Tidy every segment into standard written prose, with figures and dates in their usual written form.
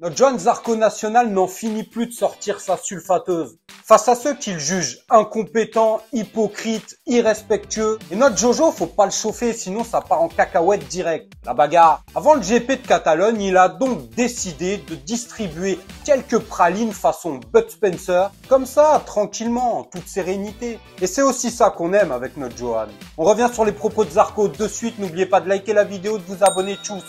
Notre Johan Zarco national n'en finit plus de sortir sa sulfateuse. Face à ceux qu'il juge incompétents, hypocrites, irrespectueux. Et notre Jojo, faut pas le chauffer, sinon ça part en cacahuète direct. La bagarre. Avant le GP de Catalogne, il a donc décidé de distribuer quelques pralines façon Bud Spencer. Comme ça, tranquillement, en toute sérénité. Et c'est aussi ça qu'on aime avec notre Johan. On revient sur les propos de Zarco de suite. N'oubliez pas de liker la vidéo, de vous abonner. Tchuss.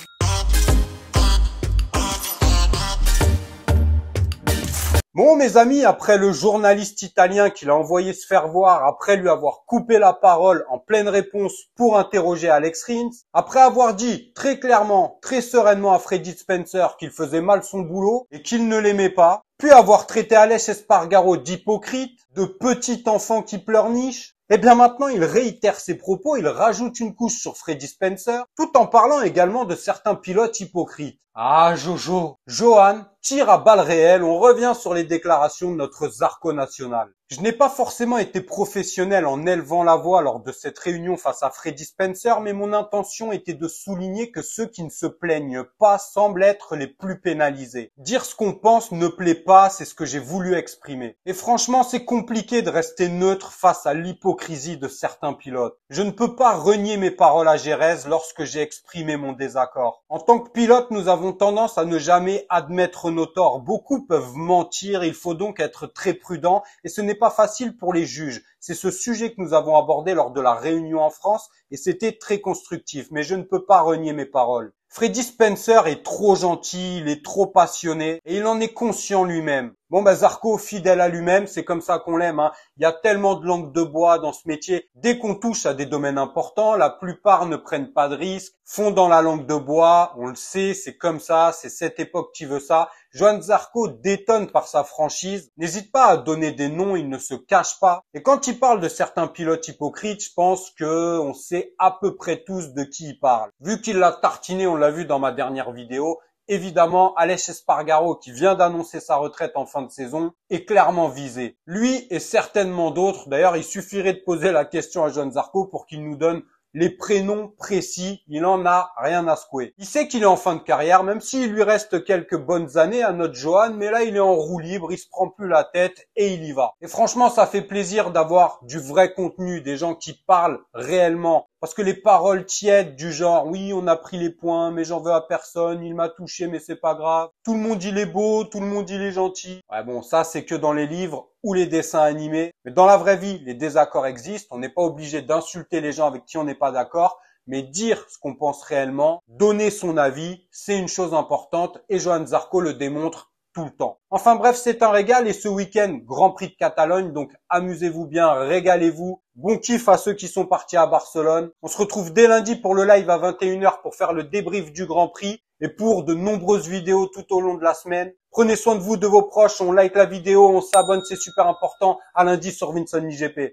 Bon mes amis, après le journaliste italien qui l'a envoyé se faire voir, après lui avoir coupé la parole en pleine réponse pour interroger Alex Rins, après avoir dit très clairement, très sereinement à Freddy Spencer qu'il faisait mal son boulot et qu'il ne l'aimait pas, puis avoir traité Aleix Espargaro d'hypocrite, de petit enfant qui pleurniche, et bien maintenant il réitère ses propos, il rajoute une couche sur Freddy Spencer, tout en parlant également de certains pilotes hypocrites. Ah Jojo, Johan tire à balles réelles, on revient sur les déclarations de notre Zarco national. Je n'ai pas forcément été professionnel en élevant la voix lors de cette réunion face à Freddy Spencer, mais mon intention était de souligner que ceux qui ne se plaignent pas semblent être les plus pénalisés. Dire ce qu'on pense ne plaît pas, c'est ce que j'ai voulu exprimer. Et franchement, c'est compliqué de rester neutre face à l'hypocrisie de certains pilotes. Je ne peux pas renier mes paroles à Jerez lorsque j'ai exprimé mon désaccord. En tant que pilote, nous avons tendance à ne jamais admettre nos torts. Beaucoup peuvent mentir, il faut donc être très prudent et ce n'est pas facile pour les juges. C'est ce sujet que nous avons abordé lors de la réunion en France et c'était très constructif, mais je ne peux pas renier mes paroles. Freddy Spencer est trop gentil, il est trop passionné et il en est conscient lui-même. Bon Zarco, fidèle à lui-même, c'est comme ça qu'on l'aime. Il y a tellement de langue de bois dans ce métier. Dès qu'on touche à des domaines importants, la plupart ne prennent pas de risques, font dans la langue de bois, on le sait, c'est comme ça, c'est cette époque qui veut ça. Johan Zarco détonne par sa franchise, n'hésite pas à donner des noms, il ne se cache pas. Et quand il parle de certains pilotes hypocrites, je pense que on sait à peu près tous de qui il parle. Vu qu'il l'a tartiné, on l'a vu dans ma dernière vidéo, évidemment, Aleix Espargaro, qui vient d'annoncer sa retraite en fin de saison, est clairement visé. Lui et certainement d'autres, d'ailleurs, il suffirait de poser la question à Johan Zarco pour qu'il nous donne les prénoms précis, il en a rien à secouer. Il sait qu'il est en fin de carrière, même s'il lui reste quelques bonnes années à notre Johan, mais là il est en roue libre, il se prend plus la tête et il y va. Et franchement, ça fait plaisir d'avoir du vrai contenu, des gens qui parlent réellement. Parce que les paroles tièdes du genre « oui, on a pris les points, mais j'en veux à personne, il m'a touché, mais c'est pas grave. Tout le monde il est beau, tout le monde il est gentil. » Ouais bon, ça c'est que dans les livres ou les dessins animés. Mais dans la vraie vie, les désaccords existent. On n'est pas obligé d'insulter les gens avec qui on n'est pas d'accord. Mais dire ce qu'on pense réellement, donner son avis, c'est une chose importante. Et Johan Zarco le démontre tout le temps. Enfin bref, c'est un régal et ce week-end, Grand Prix de Catalogne, donc amusez-vous bien, régalez-vous. Bon kiff à ceux qui sont partis à Barcelone. On se retrouve dès lundi pour le live à 21h pour faire le débrief du Grand Prix et pour de nombreuses vidéos tout au long de la semaine. Prenez soin de vous, de vos proches, on like la vidéo, on s'abonne, c'est super important. À lundi sur Vinson GP.